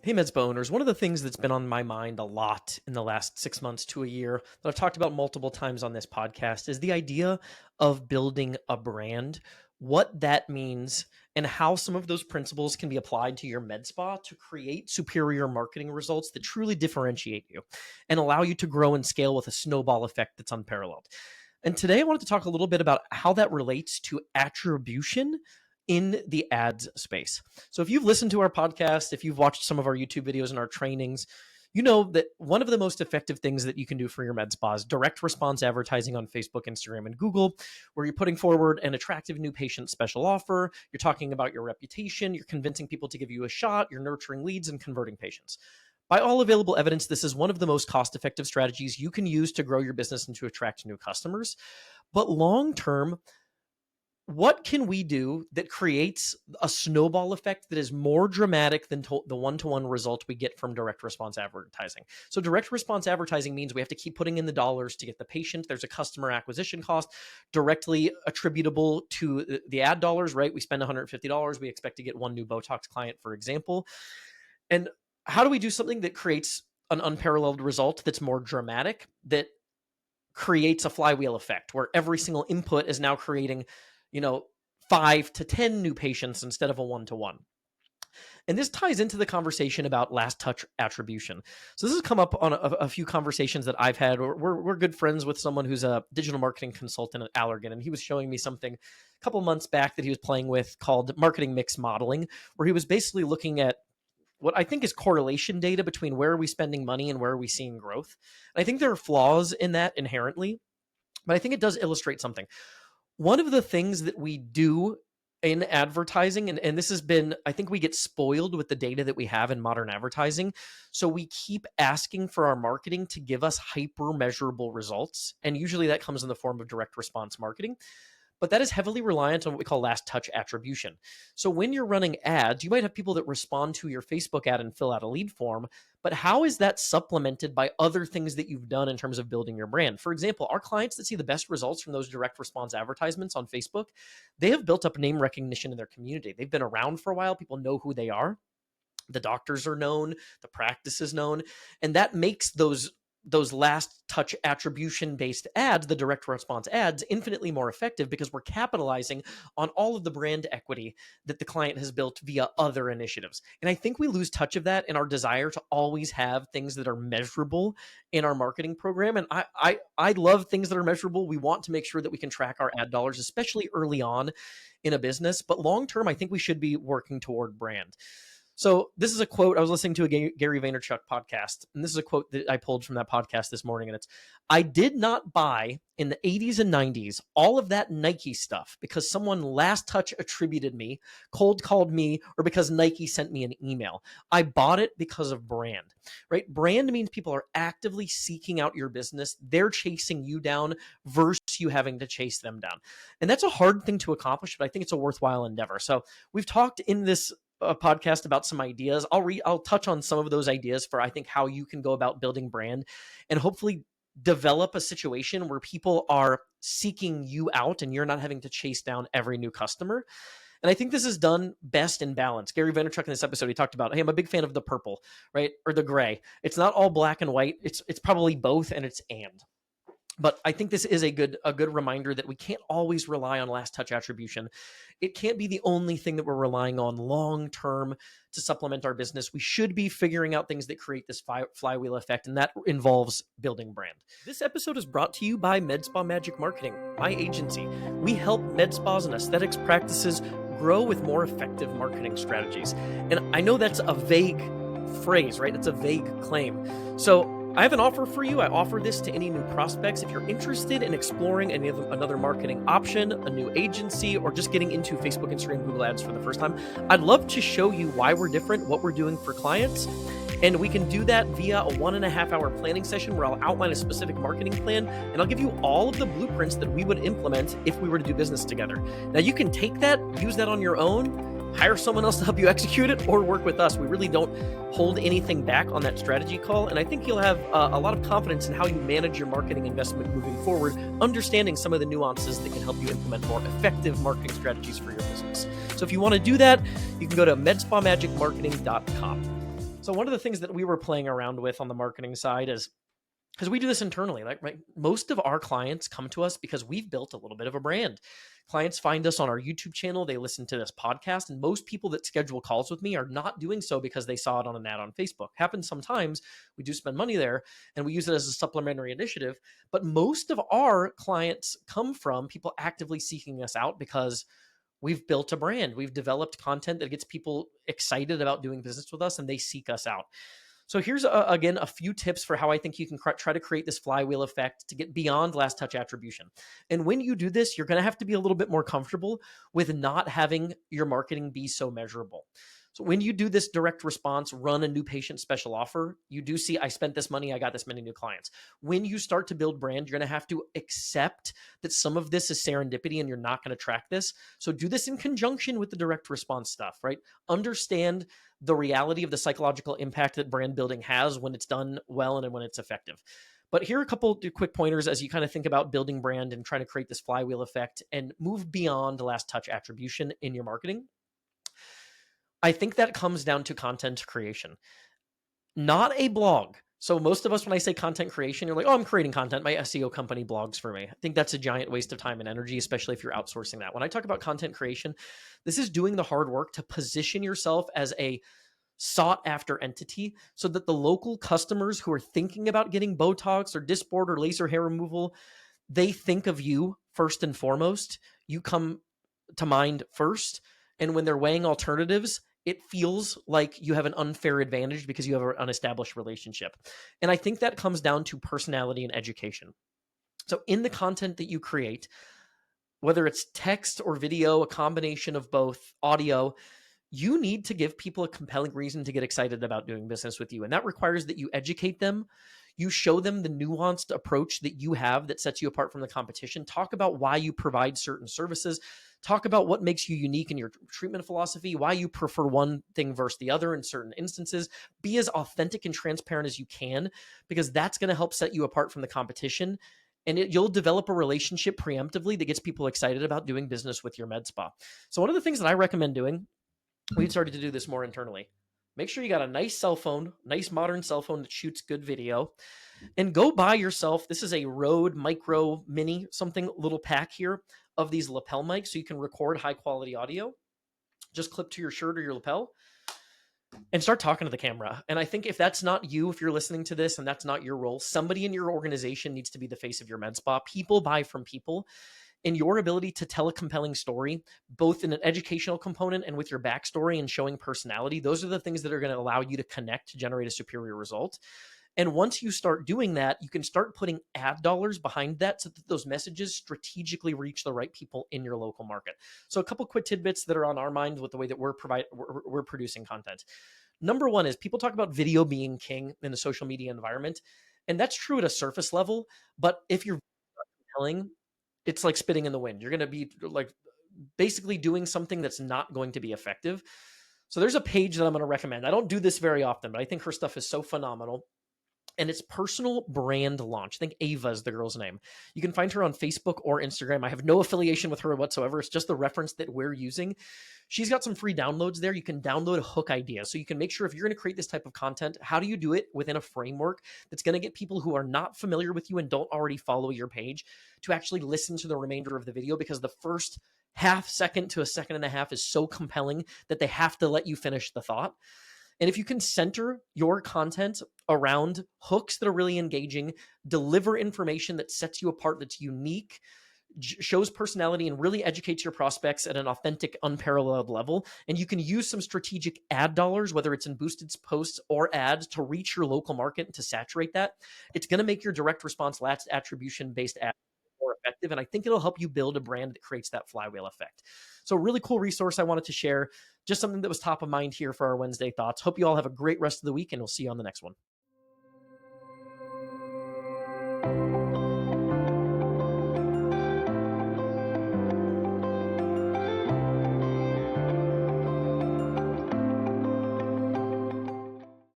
Hey, Medspa owners. One of the things that's been on my mind a lot in the last 6 months to a year that I've talked about multiple times on this podcast is the idea of building a brand, what that means, and how some of those principles can be applied to your med spa to create superior marketing results that truly differentiate you and allow you to grow and scale with a snowball effect that's unparalleled. And today I wanted to talk a little bit about how that relates to attribution in the ads space. So if you've listened to our podcast, if you've watched some of our YouTube videos and our trainings, you know that one of the most effective things that you can do for your med spa is direct response advertising on Facebook, Instagram, and Google, where you're putting forward an attractive new patient special offer, you're talking about your reputation, you're convincing people to give you a shot, you're nurturing leads and converting patients. By all available evidence, this is one of the most cost-effective strategies you can use to grow your business and to attract new customers. But long term, what can we do that creates a snowball effect that is more dramatic than the one-to-one result we get from direct response advertising? So direct response advertising means we have to keep putting in the dollars to get the patient. There's a customer acquisition cost directly attributable to the ad dollars, right? We spend $150. We expect to get one new Botox client, for example. And how do we do something that creates an unparalleled result that's more dramatic, that creates a flywheel effect where every single input is now creating 5 to 10 new patients instead of a one-to-one. And this ties into the conversation about last touch attribution. So this has come up on a few conversations that I've had. We're good friends with someone who's a digital marketing consultant at Allergan, and he was showing me something a couple months back that he was playing with called marketing mix modeling, where he was basically looking at what I think is correlation data between where are we spending money and where are we seeing growth. And I think there are flaws in that inherently, but I think it does illustrate something. One of the things that we do in advertising, and this has been, I think we get spoiled with the data that we have in modern advertising. So we keep asking for our marketing to give us hyper measurable results. And usually that comes in the form of direct response marketing. But that is heavily reliant on what we call last touch attribution. So when you're running ads, you might have people that respond to your Facebook ad and fill out a lead form, but how is that supplemented by other things that you've done in terms of building your brand? For example, our clients that see the best results from those direct response advertisements on Facebook, they have built up name recognition in their community. They've been around for a while. People know who they are. The doctors are known, the practice is known, and that makes those last touch attribution based ads, the direct response ads, infinitely more effective because we're capitalizing on all of the brand equity that the client has built via other initiatives. And I think we lose touch of that in our desire to always have things that are measurable in our marketing program. And I love things that are measurable. We want to make sure that we can track our ad dollars, especially early on in a business. But long term, I think we should be working toward brand. So this is a quote. I was listening to a Gary Vaynerchuk podcast, and this is a quote that I pulled from that podcast this morning, and it's, "I did not buy in the 80s and 90s all of that Nike stuff because someone last touch attributed me, cold called me, or because Nike sent me an email. I bought it because of brand," right? Brand means people are actively seeking out your business. They're chasing you down versus you having to chase them down. And that's a hard thing to accomplish, but I think it's a worthwhile endeavor. So we've talked in this a podcast about some ideas. I'll touch on some of those ideas for, I think, how you can go about building brand and hopefully develop a situation where people are seeking you out and you're not having to chase down every new customer. And I think this is done best in balance. Gary Vaynerchuk in this episode, he talked about, hey, I'm a big fan of the purple, right? Or the gray. It's not all black and white. It's probably both, and it's and. But I think this is a good reminder that we can't always rely on last touch attribution. It can't be the only thing that we're relying on long term to supplement our business. We should be figuring out things that create this flywheel effect, and that involves building brand. This episode is brought to you by Med Spa Magic Marketing, my agency. We help med spas and aesthetics practices grow with more effective marketing strategies. And I know that's a vague phrase, right? It's a vague claim. So I have an offer for you. I offer this to any new prospects. If you're interested in exploring another marketing option, a new agency, or just getting into Facebook, Instagram, Google Ads for the first time, I'd love to show you why we're different, what we're doing for clients. And we can do that via a 1.5 hour planning session where I'll outline a specific marketing plan and I'll give you all of the blueprints that we would implement if we were to do business together. Now you can take that, use that on your own, hire someone else to help you execute it, or work with us. We really don't hold anything back on that strategy call. And I think you'll have a lot of confidence in how you manage your marketing investment moving forward, understanding some of the nuances that can help you implement more effective marketing strategies for your business. So if you want to do that, you can go to medspamagicmarketing.com. So one of the things that we were playing around with on the marketing side is because we do this internally, like, right, most of our clients come to us because we've built a little bit of a brand. Clients find us on our YouTube channel, they listen to this podcast, and most people that schedule calls with me are not doing so because they saw it on an ad on Facebook. Happens sometimes. We do spend money there and we use it as a supplementary initiative, but most of our clients come from people actively seeking us out because we've built a brand. We've developed content that gets people excited about doing business with us and they seek us out. So here's again a few tips for how I think you can try to create this flywheel effect to get beyond last touch attribution. And when you do this, you're going to have to be a little bit more comfortable with not having your marketing be so measurable. So when you do this direct response, run a new patient special offer, you do see I spent this money, I got this many new clients. When you start to build brand, you're going to have to accept that some of this is serendipity and you're not going to track this. So do this in conjunction with the direct response stuff, right? Understand the reality of the psychological impact that brand building has when it's done well and when it's effective. But here are a couple of quick pointers as you kind of think about building brand and trying to create this flywheel effect and move beyond last touch attribution in your marketing. I think that comes down to content creation, not a blog. So most of us, when I say content creation, you're like, oh, I'm creating content. My SEO company blogs for me. I think that's a giant waste of time and energy, especially if you're outsourcing that. When I talk about content creation, this is doing the hard work to position yourself as a sought after entity so that the local customers who are thinking about getting Botox or Dysport or laser hair removal, they think of you first and foremost. You come to mind first. And when they're weighing alternatives, it feels like you have an unfair advantage because you have an established relationship. And I think that comes down to personality and education. So in the content that you create, whether it's text or video, a combination of both, audio, you need to give people a compelling reason to get excited about doing business with you. And that requires that you educate them. You show them the nuanced approach that you have that sets you apart from the competition. Talk about why you provide certain services. Talk about what makes you unique in your treatment philosophy, why you prefer one thing versus the other in certain instances. Be as authentic and transparent as you can, because that's going to help set you apart from the competition. And you'll develop a relationship preemptively that gets people excited about doing business with your med spa. So one of the things that I recommend doing, we've started to do this more internally. Make sure you got a nice cell phone, nice modern cell phone that shoots good video, and go buy yourself. This is a Rode Micro Mini, something little pack here of these lapel mics so you can record high quality audio. Just clip to your shirt or your lapel and start talking to the camera. And I think if that's not you, if you're listening to this and that's not your role, somebody in your organization needs to be the face of your med spa. People buy from people. And your ability to tell a compelling story, both in an educational component and with your backstory and showing personality, those are the things that are going to allow you to connect to generate a superior result. And once you start doing that, you can start putting ad dollars behind that so that those messages strategically reach the right people in your local market. So a couple quick tidbits that are on our mind with the way that we're producing content. Number one is people talk about video being king in the social media environment. And that's true at a surface level. But if you're compelling, it's like spitting in the wind. You're going to be like basically doing something that's not going to be effective. So there's a page that I'm going to recommend. I don't do this very often, but I think her stuff is so phenomenal. And it's Personal Brand Launch. I think Ava is the girl's name. You can find her on Facebook or Instagram. I have no affiliation with her whatsoever. It's just the reference that we're using. She's got some free downloads there. You can download a hook idea. So you can make sure if you're going to create this type of content, how do you do it within a framework that's going to get people who are not familiar with you and don't already follow your page to actually listen to the remainder of the video, because the first half second to a second and a half is so compelling that they have to let you finish the thought. And if you can center your content around hooks that are really engaging, deliver information that sets you apart, that's unique, shows personality, and really educates your prospects at an authentic, unparalleled level. And you can use some strategic ad dollars, whether it's in boosted posts or ads, to reach your local market and to saturate that. It's going to make your direct response last attribution based ads more effective. And I think it'll help you build a brand that creates that flywheel effect. So really cool resource I wanted to share. Just something that was top of mind here for our Wednesday thoughts. Hope you all have a great rest of the week, and we'll see you on the next one.